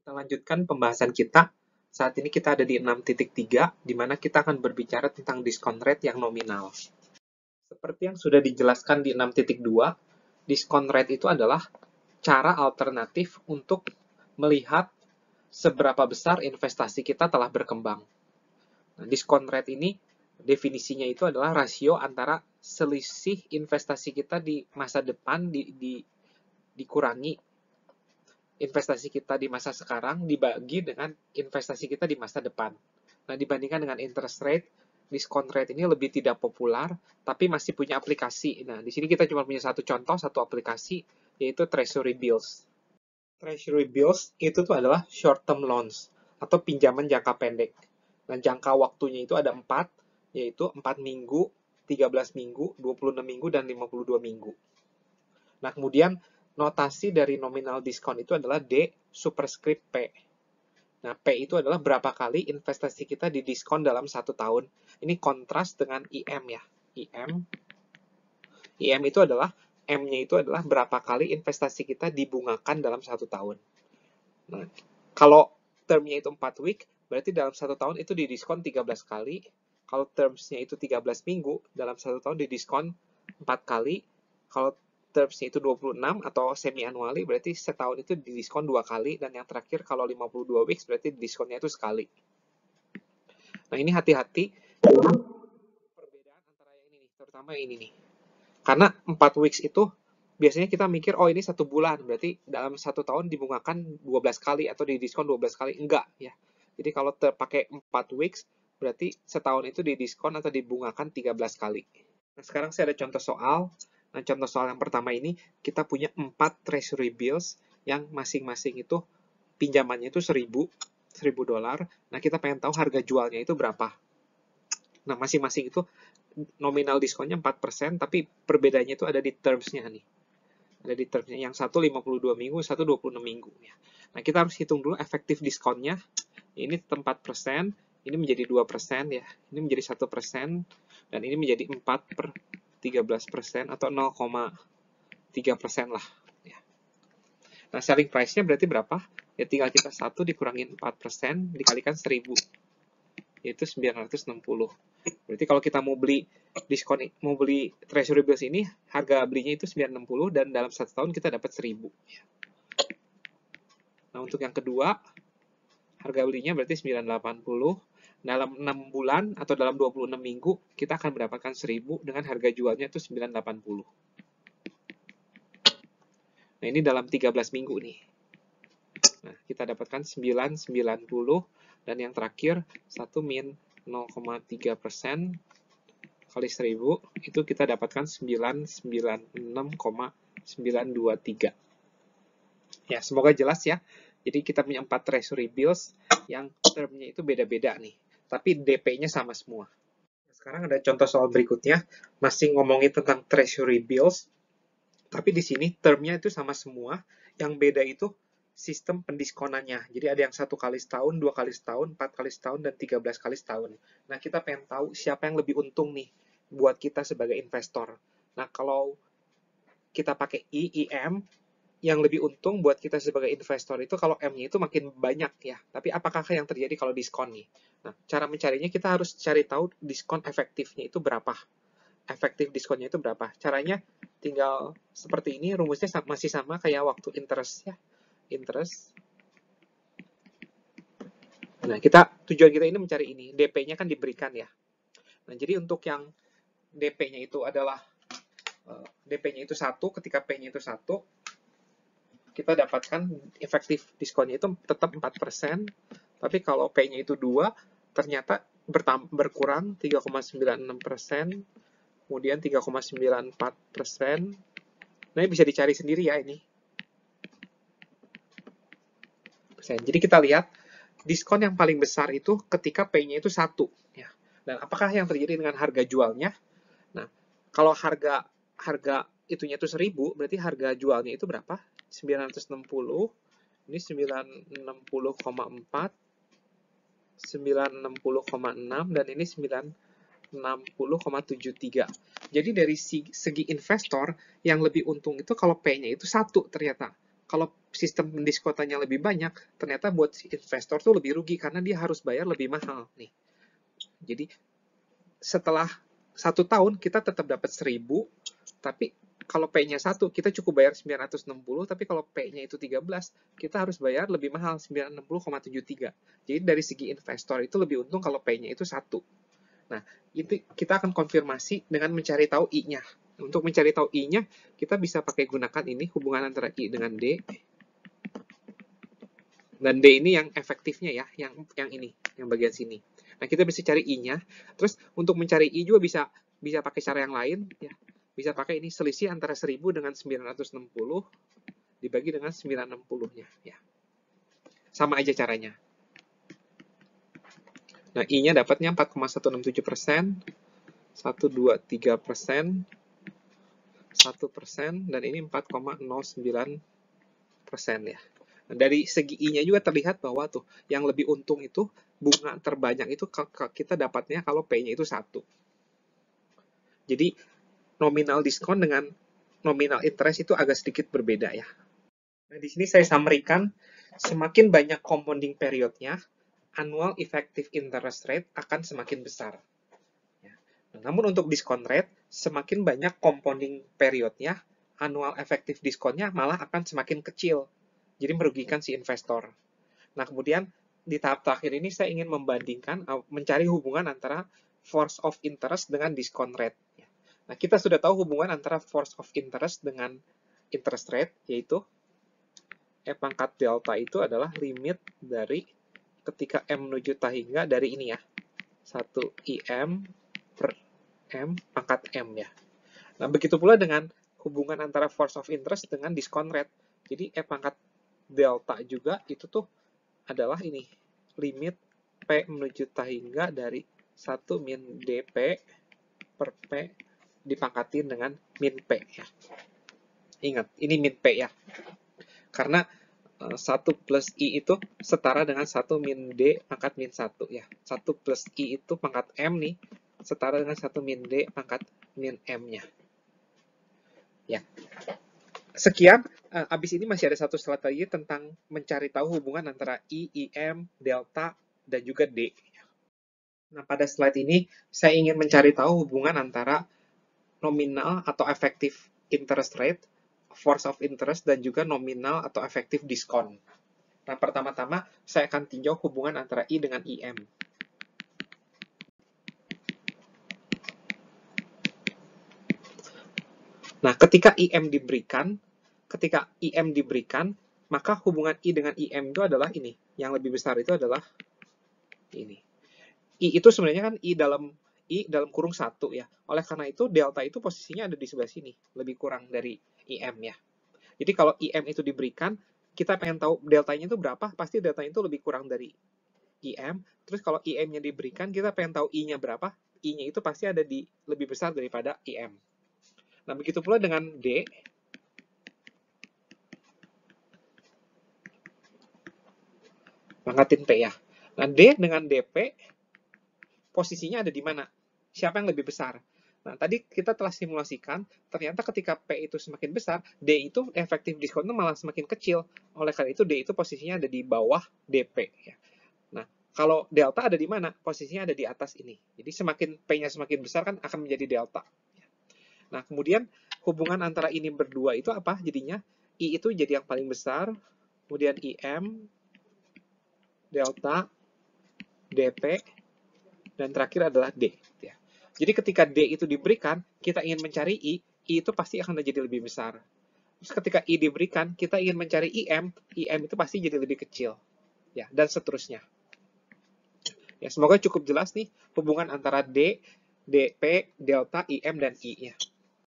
Kita lanjutkan pembahasan kita. Saat ini kita ada di 6.3, di mana kita akan berbicara tentang diskon rate yang nominal. Seperti yang sudah dijelaskan di 6.2, diskon rate itu adalah cara alternatif untuk melihat seberapa besar investasi kita telah berkembang. Nah, diskon rate ini definisinya itu adalah rasio antara selisih investasi kita di masa depan dikurangi investasi kita di masa sekarang dibagi dengan investasi kita di masa depan. Nah, dibandingkan dengan interest rate, diskon rate ini lebih tidak populer, tapi masih punya aplikasi. Nah, di sini kita cuma punya satu contoh, satu aplikasi, yaitu Treasury Bills. Treasury Bills itu tuh adalah short term loans, atau pinjaman jangka pendek. Nah, jangka waktunya itu ada 4, yaitu 4 minggu, 13 minggu, 26 minggu, dan 52 minggu. Nah, kemudian notasi dari nominal diskon itu adalah D superscript P. Nah, P itu adalah berapa kali investasi kita didiskon dalam 1 tahun. Ini kontras dengan IM ya. IM itu adalah, M-nya itu adalah berapa kali investasi kita dibungakan dalam 1 tahun. Nah, kalau termnya itu 4 week, berarti dalam 1 tahun itu didiskon 13 kali. Kalau termsnya itu 13 minggu, dalam 1 tahun didiskon 4 kali. Kalau termsnya itu 26 atau semi-annually, berarti setahun itu didiskon 2 kali, dan yang terakhir kalau 52 weeks, berarti diskonnya itu sekali. Nah, ini hati-hati, perbedaan antara yang ini nih, terutama yang ini nih. Karena 4 weeks itu, biasanya kita mikir, oh ini 1 bulan, berarti dalam 1 tahun dibungakan 12 kali, atau didiskon 12 kali, enggak ya. Jadi kalau terpakai 4 weeks, berarti setahun itu didiskon atau dibungakan 13 kali. Nah, sekarang saya ada contoh soal. Nah, contoh soal yang pertama ini, kita punya 4 treasury bills yang masing-masing itu pinjamannya itu $1.000. Nah, kita pengen tahu harga jualnya itu berapa. Nah, masing-masing itu nominal diskonnya 4%, tapi perbedaannya itu ada di termsnya nih. Ada di termsnya, yang satu 52 minggu, satu 26 minggu. Ya. Nah, kita harus hitung dulu efektif diskonnya. Ini 4%, ini menjadi 2% ya. Ini menjadi 1%, dan ini menjadi 4/13% atau 0,3% lah. Ya. Nah, selling price-nya berarti berapa? Ya tinggal kita 1 dikurangin 4%, dikalikan 1000. Yaitu 960. Berarti kalau kita mau beli diskon, mau beli treasury bills ini, harga belinya itu 960, dan dalam 1 tahun kita dapat 1000. Nah, untuk yang kedua, harga belinya berarti 980. Dalam 6 bulan atau dalam 26 minggu, kita akan mendapatkan 1000 dengan harga jualnya itu 980. Nah, ini dalam 13 minggu nih. Nah, kita dapatkan 990, dan yang terakhir 1 min 0,3% kali 1000, itu kita dapatkan 996,923. Ya, semoga jelas ya. Jadi kita punya 4 treasury bills yang termnya itu beda-beda nih, tapi DP-nya sama semua. Sekarang ada contoh soal berikutnya, masih ngomongin tentang treasury bills, tapi di sini termnya itu sama semua, yang beda itu sistem pendiskonannya. Jadi ada yang 1 kali setahun, 2 kali setahun, 4 kali setahun, dan 13 kali setahun. Nah, kita pengen tahu siapa yang lebih untung nih buat kita sebagai investor. Nah, kalau kita pakai IM, yang lebih untung buat kita sebagai investor itu kalau M-nya itu makin banyak ya. Tapi apakah yang terjadi kalau diskon nih? Nah, cara mencarinya kita harus cari tahu diskon efektifnya itu berapa. Efektif diskonnya itu berapa. Caranya tinggal seperti ini, rumusnya masih sama kayak waktu interest ya. Interest. Nah, tujuan kita ini mencari ini. DP-nya kan diberikan ya. Nah, jadi untuk yang DP-nya itu adalah DP-nya itu 1, ketika P-nya itu 1, kita dapatkan efektif diskonnya itu tetap 4%, tapi kalau P-nya itu 2, ternyata berkurang 3,96%, kemudian 3,94%. Nah, ini bisa dicari sendiri ya ini. Jadi kita lihat, diskon yang paling besar itu ketika P-nya itu 1. Ya. Dan apakah yang terjadi dengan harga jualnya? Nah, kalau harga itunya itu 1000, berarti harga jualnya itu berapa? 960, ini 960,4, 960,6, dan ini 960,73. Jadi dari segi investor, yang lebih untung itu kalau P-nya itu 1 ternyata. kalau sistem diskontanya lebih banyak, ternyata buat si investor tuh lebih rugi karena dia harus bayar lebih mahal nih. Jadi setelah 1 tahun kita tetap dapat 1.000, tapi kalau P-nya 1, kita cukup bayar 960, tapi kalau P-nya itu 13, kita harus bayar lebih mahal, 960,73. Jadi dari segi investor itu lebih untung kalau P-nya itu 1. Nah, itu kita akan konfirmasi dengan mencari tahu I-nya. Untuk mencari tahu I-nya, kita bisa pakai gunakan ini, hubungan antara I dengan D. Dan D ini yang efektifnya ya, yang ini, yang bagian sini. Nah, kita bisa cari I-nya. Terus untuk mencari I juga bisa pakai cara yang lain ya. Bisa pakai ini selisih antara 1000 dengan 960 dibagi dengan 960-nya ya. Sama aja caranya. Nah, I-nya dapatnya 4,167%, 123%, 1%, dan ini 4,09% ya. Nah, dari segi I-nya juga terlihat bahwa tuh yang lebih untung itu bunga terbanyak itu kita dapatnya kalau P-nya itu 1. Jadi nominal diskon dengan nominal interest itu agak sedikit berbeda ya. Nah, di sini saya summary-kan, semakin banyak compounding periodnya, annual effective interest rate akan semakin besar. Nah, namun untuk diskon rate, semakin banyak compounding periodnya, annual effective diskonnya malah akan semakin kecil. Jadi merugikan si investor. Nah, kemudian di tahap terakhir ini saya ingin membandingkan, mencari hubungan antara force of interest dengan diskon rate. Nah, kita sudah tahu hubungan antara force of interest dengan interest rate, yaitu E pangkat delta itu adalah limit dari ketika M menuju tahingga dari ini ya, 1 IM per M pangkat M ya. Nah, begitu pula dengan hubungan antara force of interest dengan discount rate. Jadi E pangkat delta juga itu tuh adalah ini, limit P menuju tahingga dari 1 min DP per P dipangkatin dengan min P ya. Ingat, ini min P ya. Karena 1 plus I itu setara dengan 1 min D pangkat min 1 ya. 1 plus I itu pangkat M nih, setara dengan 1 min D pangkat min M-nya. Ya. Sekian, abis ini masih ada satu slide lagi tentang mencari tahu hubungan antara I, IM, delta, dan juga D. Nah, pada slide ini saya ingin mencari tahu hubungan antara nominal atau effective interest rate, force of interest, dan juga nominal atau effective diskon. Nah, pertama-tama saya akan tinjau hubungan antara I dengan IM. Nah, ketika IM diberikan, maka hubungan I dengan IM itu adalah ini. Yang lebih besar itu adalah ini. I itu sebenarnya kan I dalam kurung 1 ya. Oleh karena itu, delta itu posisinya ada di sebelah sini. Lebih kurang dari IM ya. Jadi kalau IM itu diberikan, kita pengen tahu deltanya itu berapa, pasti deltanya itu lebih kurang dari IM. Terus kalau IM-nya diberikan, kita pengen tahu I-nya berapa, I-nya itu pasti ada di lebih besar daripada IM. Nah, begitu pula dengan D. Pangkatin P ya. Nah, D dengan DP, posisinya ada di mana? Siapa yang lebih besar? Nah, tadi kita telah simulasikan, ternyata ketika P itu semakin besar, D itu efektif diskonnya malah semakin kecil. Oleh karena itu, D itu posisinya ada di bawah DP. Ya. Nah, kalau delta ada di mana? Posisinya ada di atas ini. Jadi semakin P-nya semakin besar kan akan menjadi delta. Nah, kemudian hubungan antara ini berdua itu apa jadinya? I itu jadi yang paling besar, kemudian IM, delta, DP, dan terakhir adalah D. Ya. Jadi ketika D itu diberikan, kita ingin mencari I itu pasti akan jadi lebih besar. Terus ketika I diberikan, kita ingin mencari IM itu pasti jadi lebih kecil. Ya, dan seterusnya. Ya, semoga cukup jelas nih hubungan antara D, DP, delta, IM, dan I-nya.